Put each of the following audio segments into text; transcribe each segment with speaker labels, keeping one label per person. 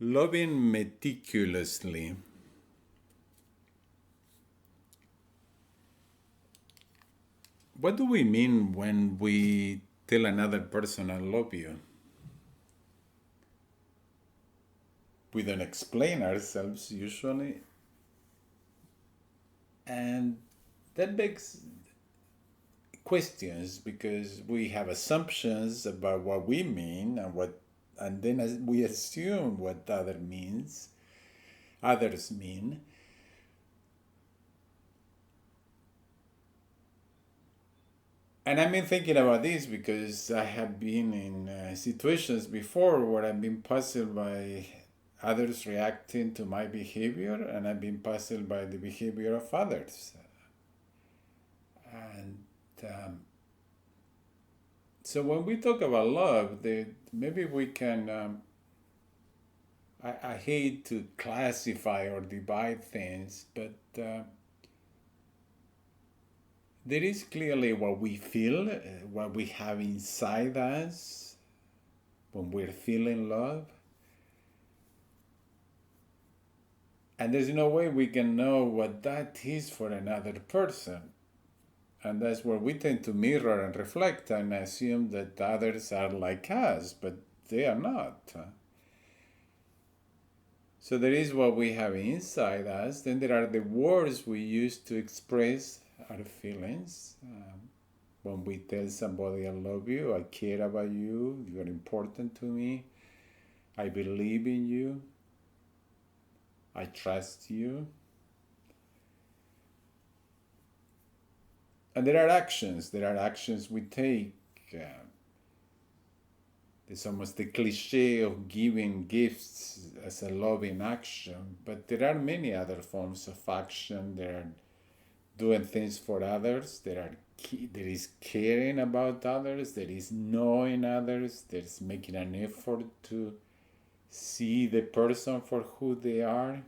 Speaker 1: Loving meticulously. What do we mean when we tell another person I love you? We don't explain ourselves usually, and that begs questions because we have assumptions about what we mean and then as we assume what others mean. And I've been thinking about this because I have been in situations before where I've been puzzled by others reacting to my behavior, and I've been puzzled by the behavior of others. And so when we talk about love, maybe we can. I hate to classify or divide things, but there is clearly what we feel, what we have inside us when we're feeling love. And there's no way we can know what that is for another person. And that's where we tend to mirror and reflect and assume that others are like us, but they are not. So there is what we have inside us, then there are the words we use to express our feelings. When we tell somebody I love you, I care about you, you're important to me, I believe in you, I trust you. And there are actions we take. It's almost the cliche of giving gifts as a loving action, but there are many other forms of action. There are doing things for others, there is caring about others, there is knowing others, there's making an effort to see the person for who they are.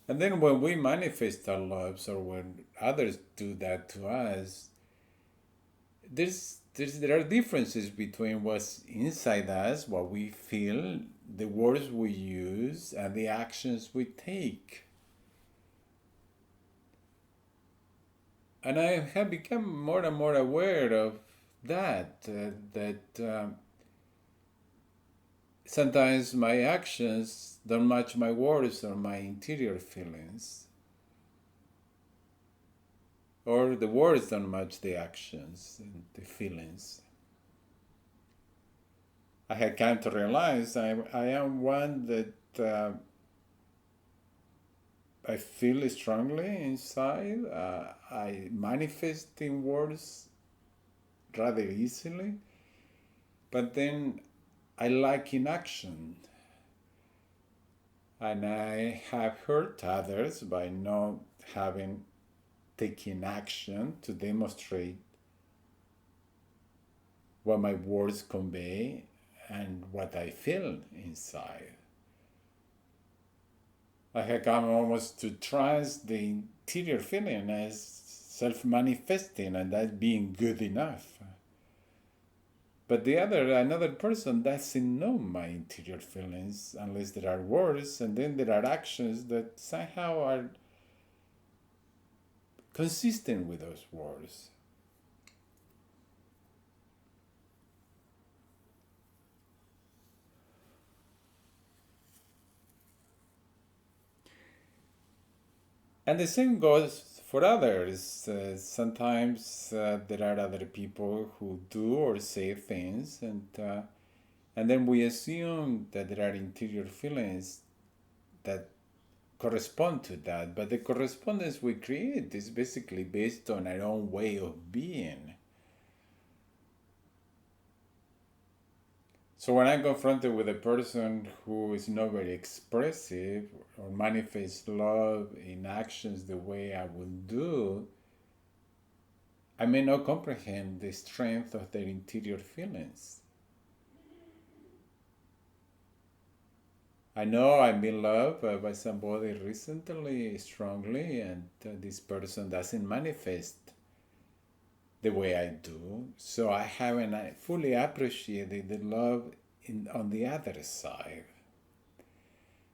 Speaker 1: And then when we manifest our loves or when others do that to us, there are differences between what's inside us, what we feel, the words we use, and the actions we take. And I have become more and more aware of that, sometimes my actions don't match my words or my interior feelings. Or the words don't match the actions and the feelings. I had come to realize I am one that I feel strongly inside. I manifest in words rather easily, but then I lack in action. And I have hurt others by not having taken action to demonstrate what my words convey and what I feel inside. I have come almost to trust the interior feeling as self-manifesting and as being good enough. But another person doesn't know my interior feelings unless there are words, and then there are actions that somehow are consistent with those words. And the same goes for others. Sometimes there are other people who do or say things, and then we assume that there are interior feelings that correspond to that. But the correspondence we create is basically based on our own way of being. So when I'm confronted with a person who is not very expressive or manifests love in actions the way I would do, I may not comprehend the strength of their interior feelings. I know I've been loved by somebody recently, strongly, and this person doesn't manifest the way I do. So I haven't fully appreciated the love on the other side.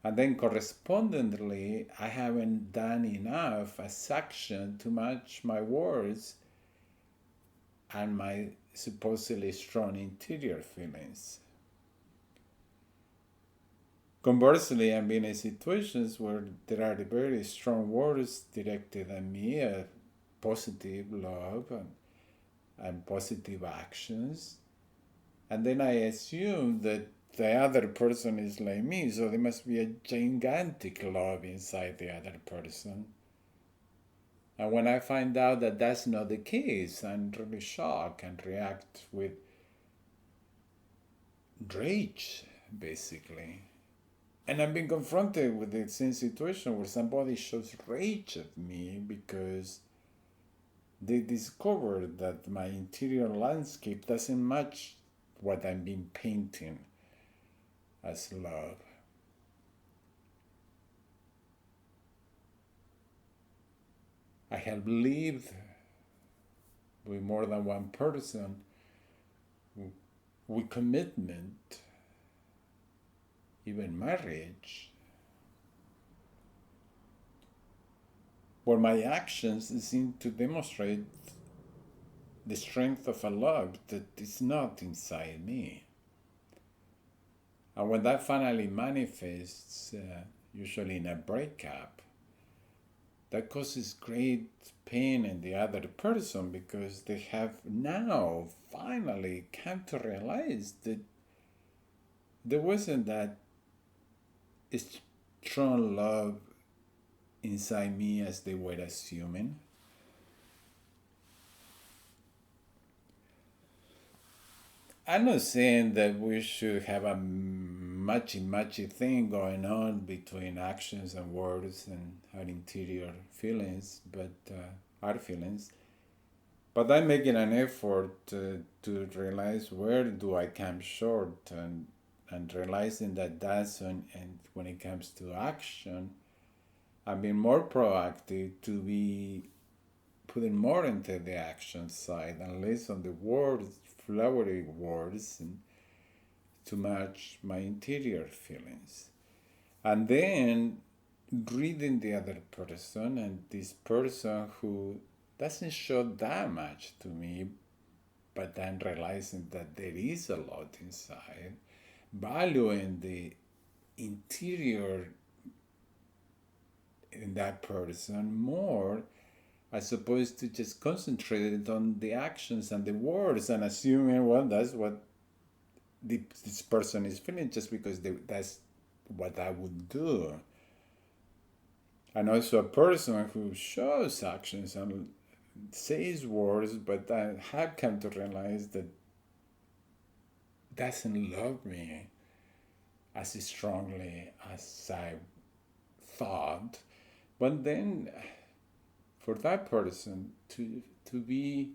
Speaker 1: And then correspondingly, I haven't done enough as action to match my words and my supposedly strong interior feelings. Conversely, I've been in situations where there are very strong words directed at me, positive love and positive actions. And then I assume that the other person is like me, so there must be a gigantic love inside the other person. And when I find out that that's not the case, I'm really shocked and react with rage, basically. And I've been confronted with the same situation where somebody shows rage at me because they discovered that my interior landscape doesn't match what I've been painting as love. I have lived with more than one person with commitment, even marriage, where my actions seem to demonstrate the strength of a love that is not inside me. And when that finally manifests, usually in a breakup, that causes great pain in the other person because they have now finally come to realize that there wasn't that strong love inside me as they were assuming. I'm not saying that we should have a matchy thing going on between actions and words and our interior feelings, but our feelings. But I'm making an effort to realize where do I come short and realizing that that's when it comes to action, I'm being more proactive to be putting more into the action side and less on the words, flowery words, and to match my interior feelings. And then reading the other person and this person who doesn't show that much to me, but then realizing that there is a lot inside, valuing the interior in that person more as opposed to just concentrating on the actions and the words and assuming, well, that's what this person is feeling just because that's what I would do. And also a person who shows actions and says words, but I have come to realize that doesn't love me as strongly as I thought. But then for that person to be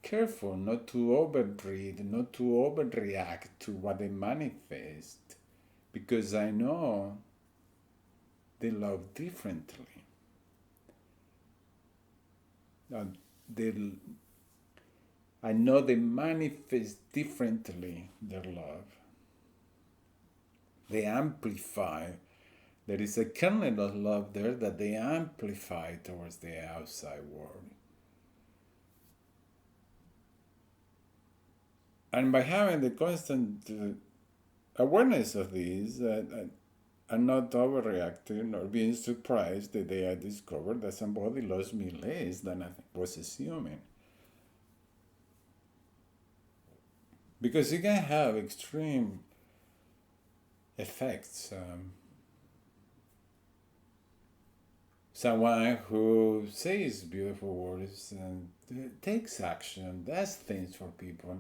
Speaker 1: careful not to overread, not to overreact to what they manifest, because I know they love differently. I know they manifest differently their love. They amplify. There is a kernel of love there that they amplify towards the outside world. And by having the constant awareness of these, and not overreacting or being surprised the day I discovered that somebody loves me less than I was assuming. Because it can have extreme effects. Someone who says beautiful words and takes action, does things for people,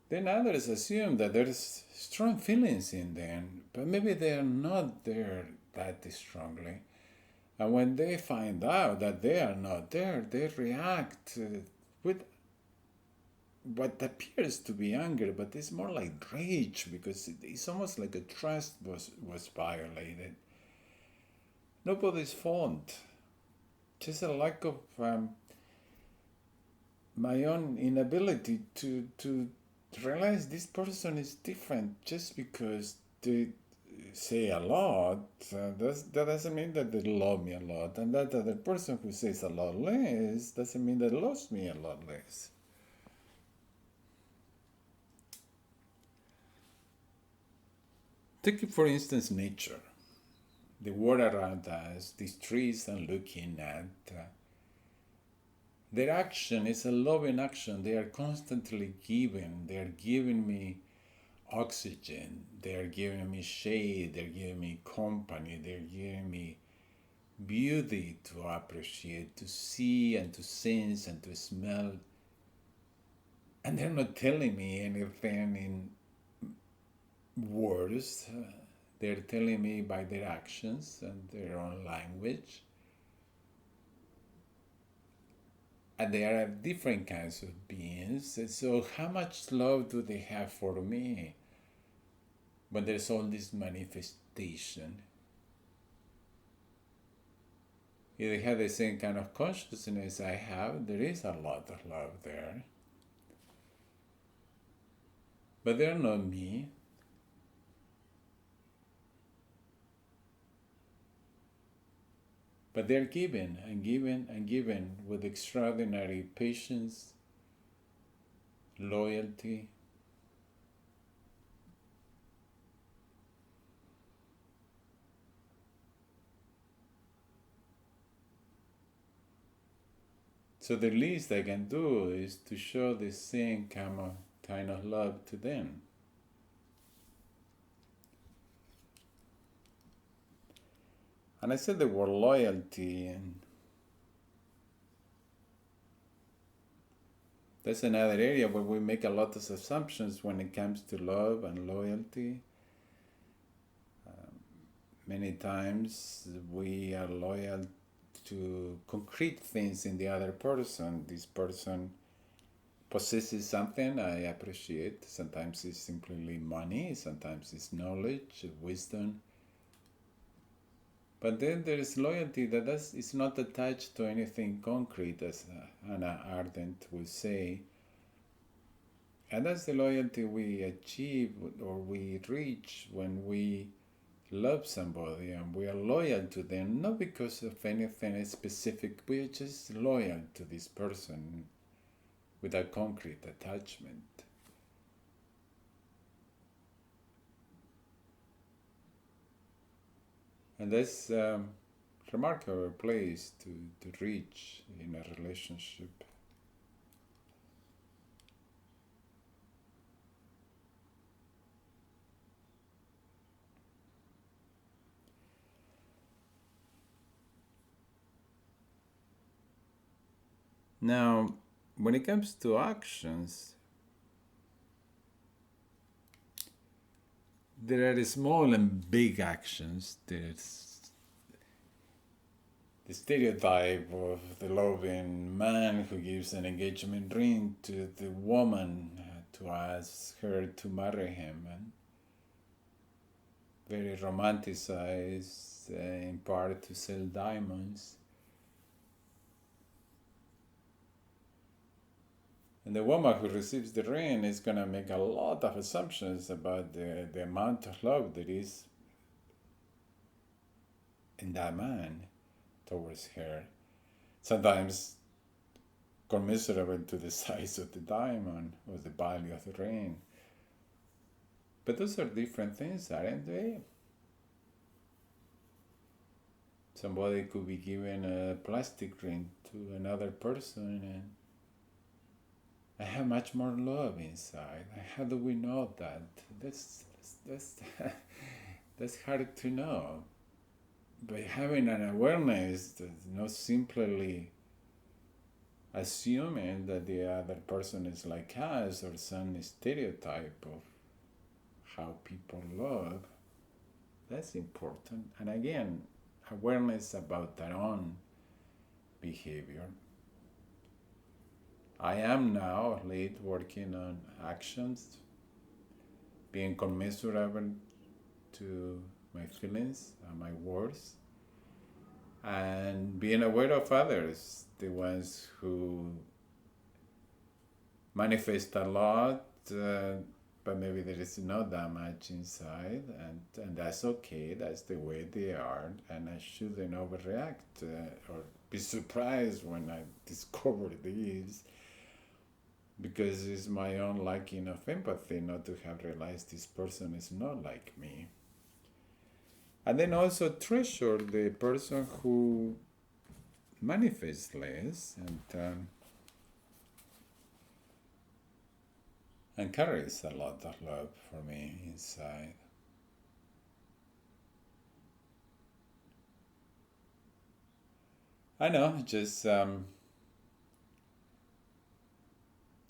Speaker 1: then others assume that there's strong feelings in them, but maybe they're not there that strongly. And when they find out that they are not there, they react with what appears to be anger, but it's more like rage because it's almost like a trust was violated. Nobody's fault, just a lack of my own inability to realize this person is different just because they say a lot. That doesn't mean that they love me a lot, and that other person who says a lot less doesn't mean that loves me a lot less. Take, for instance, nature. The world around us, these trees I'm looking at, their action is a loving action. They are constantly giving. They are giving me oxygen. They are giving me shade. They're giving me company. They're giving me beauty to appreciate, to see and to sense and to smell. And they're not telling me anything in words. They're telling me by their actions and their own language. And they are different kinds of beings. And so how much love do they have for me when there's all this manifestation? If they have the same kind of consciousness I have, there is a lot of love there. But they're not me. But they're giving and giving and giving with extraordinary patience, loyalty. So the least I can do is to show the same kind of love to them. And I said the word loyalty, and that's another area where we make a lot of assumptions when it comes to love and loyalty. Many times we are loyal to concrete things in the other person. This person possesses something I appreciate. Sometimes it's simply money, sometimes it's knowledge, wisdom. But then there is loyalty that is not attached to anything concrete, as Hannah Arendt would say. And that's the loyalty we achieve or we reach when we love somebody and we are loyal to them, not because of anything specific, we are just loyal to this person with a concrete attachment. And that's a remarkable place to reach in a relationship. Now, when it comes to actions, there are small and big actions. There's the stereotype of the loving man who gives an engagement ring to the woman to ask her to marry him, and very romanticized, in part to sell diamonds. And the woman who receives the ring is going to make a lot of assumptions about the amount of love there is in that man towards her. Sometimes commensurable to the size of the diamond or the value of the ring. But those are different things, aren't they? Somebody could be given a plastic ring to another person and I have much more love inside. How do we know that? That's that's hard to know. By having an awareness that's not simply assuming that the other person is like us or some stereotype of how people love, that's important. And again, awareness about our own behavior. I am now late working on actions, being commensurable to my feelings and my words, and being aware of others, the ones who manifest a lot, but maybe there is not that much inside, and that's okay. That's the way they are, and I shouldn't overreact or be surprised when I discover this, because it's my own lacking of empathy not to have realized this person is not like me. And then also treasure the person who manifests less and carries a lot of love for me inside. I know, just some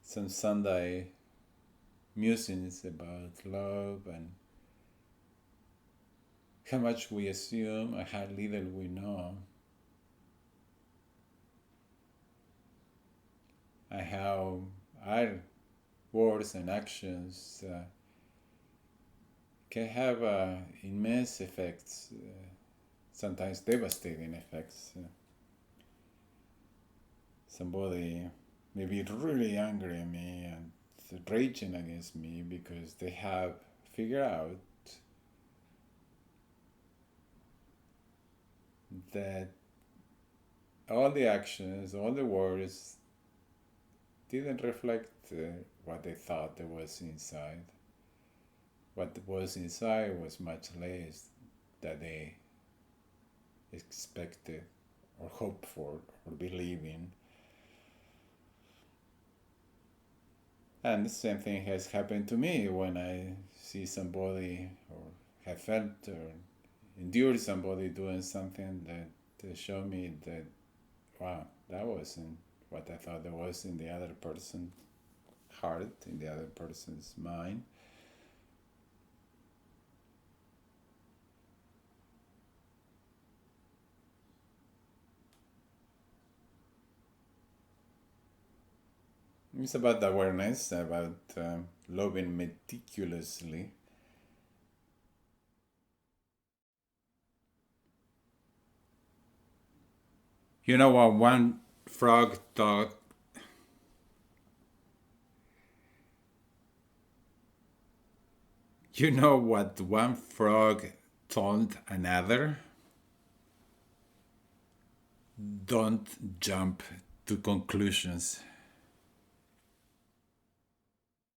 Speaker 1: Sunday musings about love and how much we assume and how little we know, and how our words and actions can have immense effects, sometimes devastating effects. Somebody may be really angry at me and raging against me because they have figured out that all the actions, all the words didn't reflect what they thought there was inside. What was inside was much less than they expected or hoped for or believed in. And the same thing has happened to me when I see somebody or have felt or endured somebody doing something that showed me that, wow, that wasn't what I thought there was in the other person's heart, in the other person's mind. It's about awareness, about loving meticulously. You know what one frog thought? You know what one frog told another? Don't jump to conclusions.